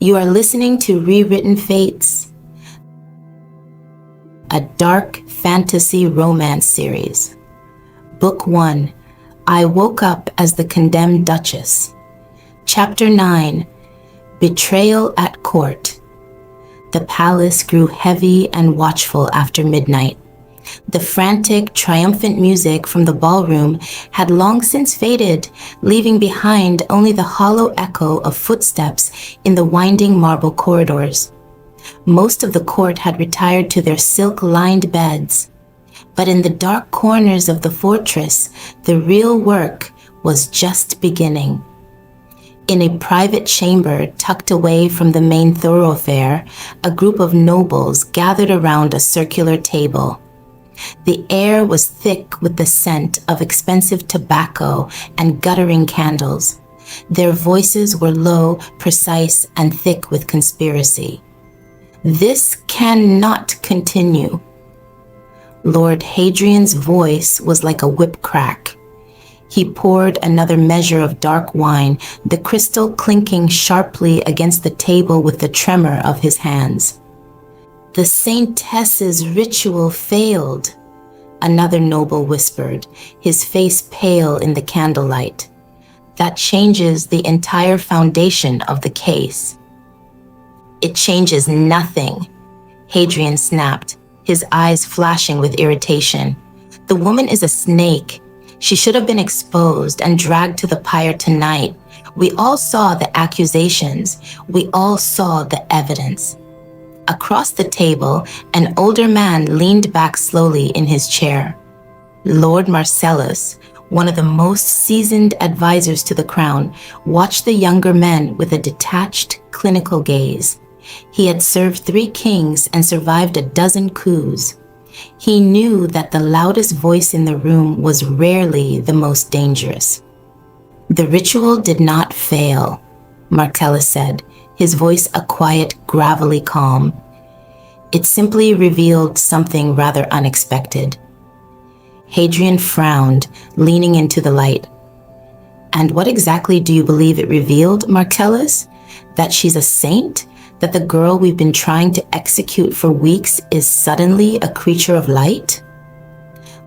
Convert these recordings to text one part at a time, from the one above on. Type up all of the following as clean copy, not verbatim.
You are listening to Rewritten Fates, a dark fantasy romance series. Book 1, I Woke Up as the Condemned Duchess. Chapter 9, Betrayal at Court. The palace grew heavy and watchful after midnight. The frantic, triumphant music from the ballroom had long since faded, leaving behind only the hollow echo of footsteps in the winding marble corridors. Most of the court had retired to their silk-lined beds, but in the dark corners of the fortress, the real work was just beginning. In a private chamber tucked away from the main thoroughfare, a group of nobles gathered around a circular table. The air was thick with the scent of expensive tobacco and guttering candles. Their voices were low, precise, and thick with conspiracy. This cannot continue. Lord Hadrian's voice was like a whip crack. He poured another measure of dark wine, the crystal clinking sharply against the table with the tremor of his hands. The Saintess's ritual failed, another noble whispered, his face pale in the candlelight. That changes the entire foundation of the case. It changes nothing, Hadrian snapped, his eyes flashing with irritation. The woman is a snake. She should have been exposed and dragged to the pyre tonight. We all saw the accusations. We all saw the evidence. Across the table, an older man leaned back slowly in his chair. Lord Marcellus, one of the most seasoned advisors to the crown, watched the younger men with a detached, clinical gaze. He had served 3 kings and survived a dozen coups. He knew that the loudest voice in the room was rarely the most dangerous. The ritual did not fail, Marcellus said, his voice a quiet, gravelly calm. It simply revealed something rather unexpected. Hadrian frowned, leaning into the light. And what exactly do you believe it revealed, Marcellus? That she's a saint? That the girl we've been trying to execute for weeks is suddenly a creature of light?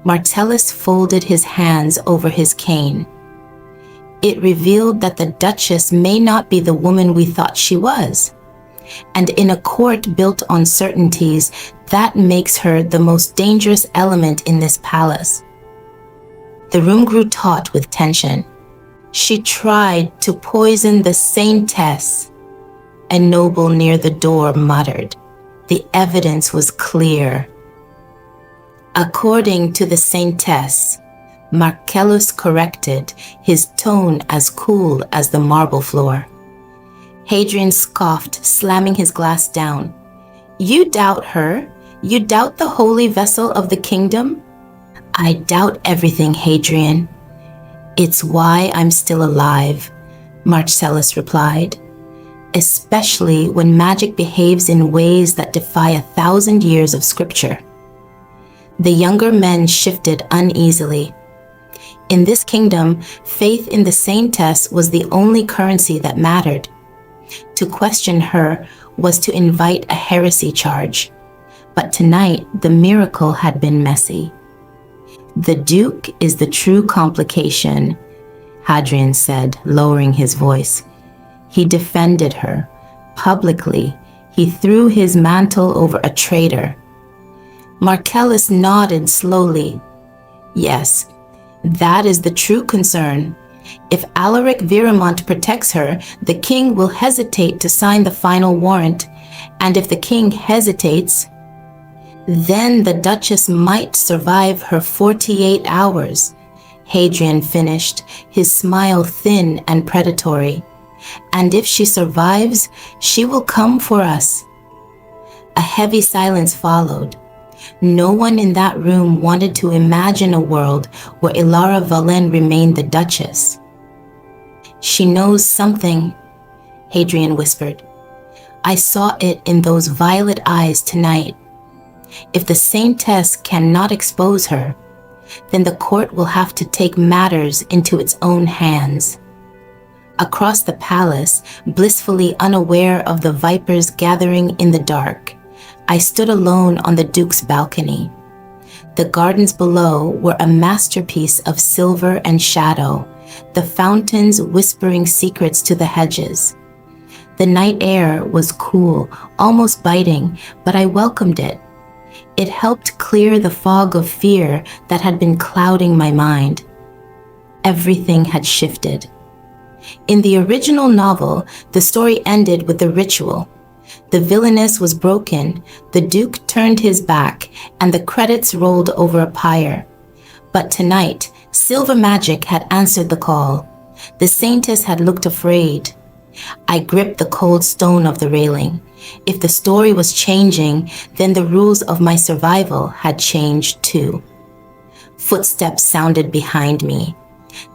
Marcellus folded his hands over his cane. It revealed that the Duchess may not be the woman we thought she was. And in a court built on certainties, that makes her the most dangerous element in this palace. The room grew taut with tension. She tried to poison the Saintess, a noble near the door muttered. The evidence was clear. According to the Saintess, Marcellus corrected, his tone as cool as the marble floor. Hadrian scoffed, slamming his glass down. You doubt her? You doubt the holy vessel of the kingdom? I doubt everything, Hadrian. It's why I'm still alive, Marcellus replied. Especially when magic behaves in ways that defy 1,000 years of scripture. The younger men shifted uneasily. In this kingdom, faith in the Saintess was the only currency that mattered. To question her was to invite a heresy charge. But tonight, the miracle had been messy. The Duke is the true complication, Hadrian said, lowering his voice. He defended her. Publicly, he threw his mantle over a traitor. Marcellus nodded slowly. Yes, that is the true concern. If Alaric Viremont protects her, the king will hesitate to sign the final warrant. And if the king hesitates, then the Duchess might survive her 48 hours, Hadrian finished, his smile thin and predatory. And if she survives, she will come for us. A heavy silence followed. No one in that room wanted to imagine a world where Elara Valen remained the Duchess. She knows something, Hadrian whispered. I saw it in those violet eyes tonight. If the Saintess cannot expose her, then the court will have to take matters into its own hands. Across the palace, blissfully unaware of the vipers gathering in the dark, I stood alone on the Duke's balcony. The gardens below were a masterpiece of silver and shadow, the fountains whispering secrets to the hedges. The night air was cool, almost biting, but I welcomed it. It helped clear the fog of fear that had been clouding my mind. Everything had shifted. In the original novel, the story ended with the ritual. The Villainess was broken, the Duke turned his back, and the credits rolled over a pyre. But tonight, silver magic had answered the call. The Saintess had looked afraid. I gripped the cold stone of the railing. If the story was changing, then the rules of my survival had changed too. Footsteps sounded behind me,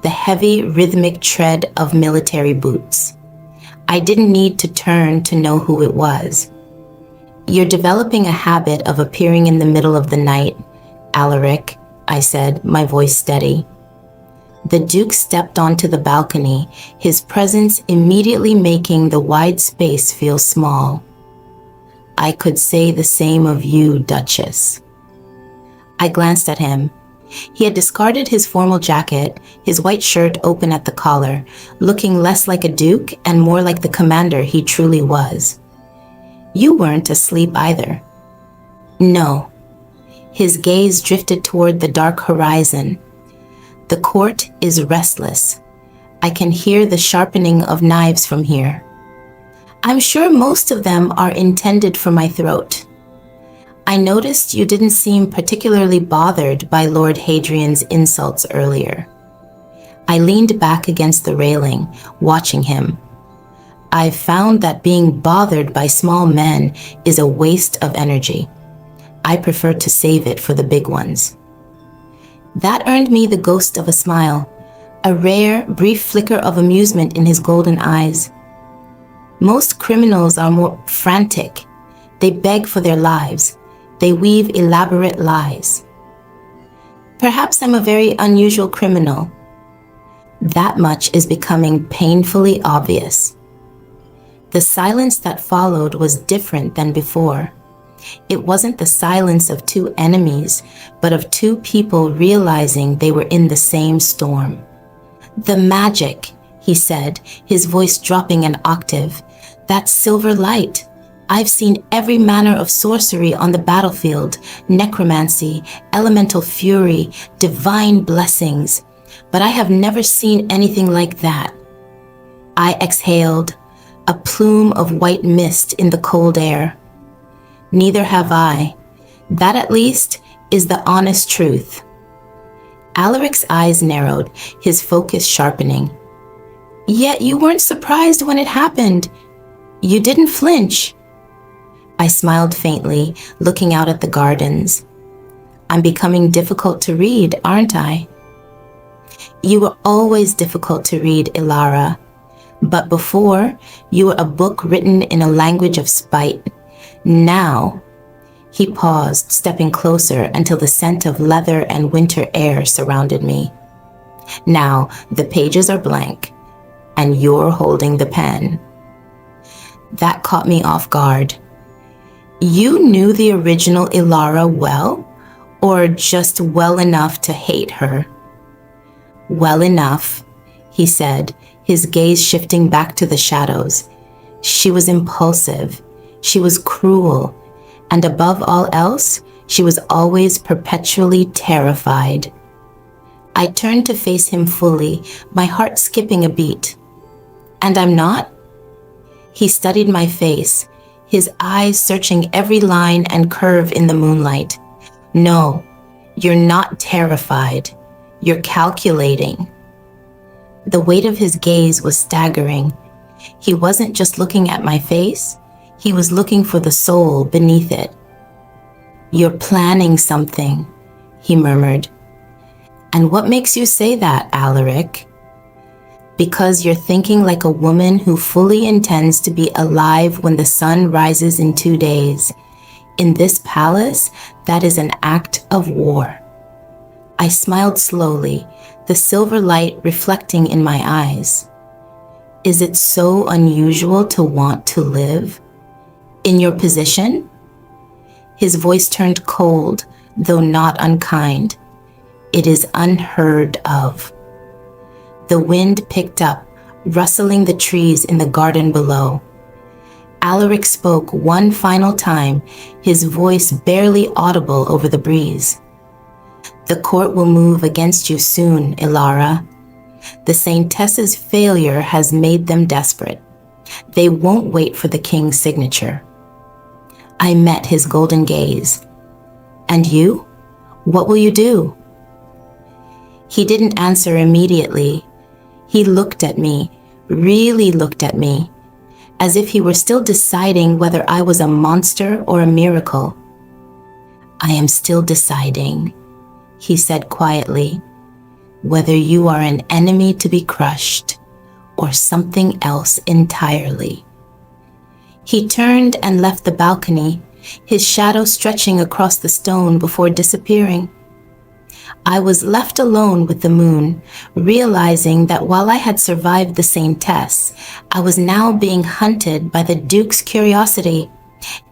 the heavy, rhythmic tread of military boots. I didn't need to turn to know who it was. "You're developing a habit of appearing in the middle of the night, Alaric," I said, my voice steady. The Duke stepped onto the balcony, his presence immediately making the wide space feel small. "I could say the same of you, Duchess." I glanced at him. He had discarded his formal jacket, his white shirt open at the collar, looking less like a duke and more like the commander he truly was. "You weren't asleep either." "No." His gaze drifted toward the dark horizon. "The court is restless. I can hear the sharpening of knives from here. I'm sure most of them are intended for my throat. I noticed you didn't seem particularly bothered by Lord Hadrian's insults earlier." I leaned back against the railing, watching him. I've found that being bothered by small men is a waste of energy. I prefer to save it for the big ones. That earned me the ghost of a smile, a rare, brief flicker of amusement in his golden eyes. "Most criminals are more frantic. They beg for their lives. They weave elaborate lies. Perhaps I'm a very unusual criminal. That much is becoming painfully obvious." The silence that followed was different than before. It wasn't the silence of two enemies, but of two people realizing they were in the same storm. "The magic," he said, his voice dropping an octave. "That silver light. I've seen every manner of sorcery on the battlefield, necromancy, elemental fury, divine blessings, but I have never seen anything like that." I exhaled, a plume of white mist in the cold air. "Neither have I. That at least is the honest truth." Alaric's eyes narrowed, his focus sharpening. "Yet you weren't surprised when it happened. You didn't flinch." I smiled faintly, looking out at the gardens. "I'm becoming difficult to read, aren't I?" "You were always difficult to read, Elara. But before, you were a book written in a language of spite. Now," he paused, stepping closer until the scent of leather and winter air surrounded me. "Now, the pages are blank, and you're holding the pen." That caught me off guard. "You knew the original Elara well, or just well enough to hate her?" "Well enough," he said, his gaze shifting back to the shadows. "She was impulsive. She was cruel. And above all else, she was always perpetually terrified." I turned to face him fully, my heart skipping a beat. "And I'm not?" He studied my face, his eyes searching every line and curve in the moonlight. "No, you're not terrified. You're calculating." The weight of his gaze was staggering. He wasn't just looking at my face, he was looking for the soul beneath it. "You're planning something," he murmured. "And what makes you say that, Alaric?" "Because you're thinking like a woman who fully intends to be alive when the sun rises in 2 days. In this palace, that is an act of war." I smiled slowly, the silver light reflecting in my eyes. Is it so unusual to want to live? In your position? His voice turned cold, though not unkind. It is unheard of. The wind picked up, rustling the trees in the garden below. Alaric spoke one final time, his voice barely audible over the breeze. The court will move against you soon, Elara. The Saintess's failure has made them desperate. They won't wait for the king's signature. I met his golden gaze. And you? What will you do? He didn't answer immediately. He looked at me, really looked at me, as if he were still deciding whether I was a monster or a miracle. I am still deciding, he said quietly, whether you are an enemy to be crushed or something else entirely. He turned and left the balcony, his shadow stretching across the stone before disappearing. I was left alone with the moon, realizing that while I had survived the Saintess, I was now being hunted by the Duke's curiosity.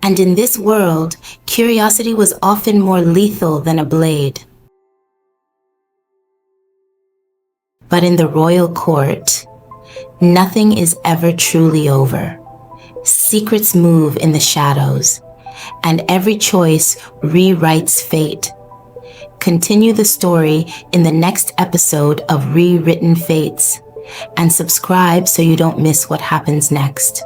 And in this world, curiosity was often more lethal than a blade. But in the royal court, nothing is ever truly over. Secrets move in the shadows, and every choice rewrites fate. Continue the story in the next episode of Rewritten Fates, and subscribe so you don't miss what happens next.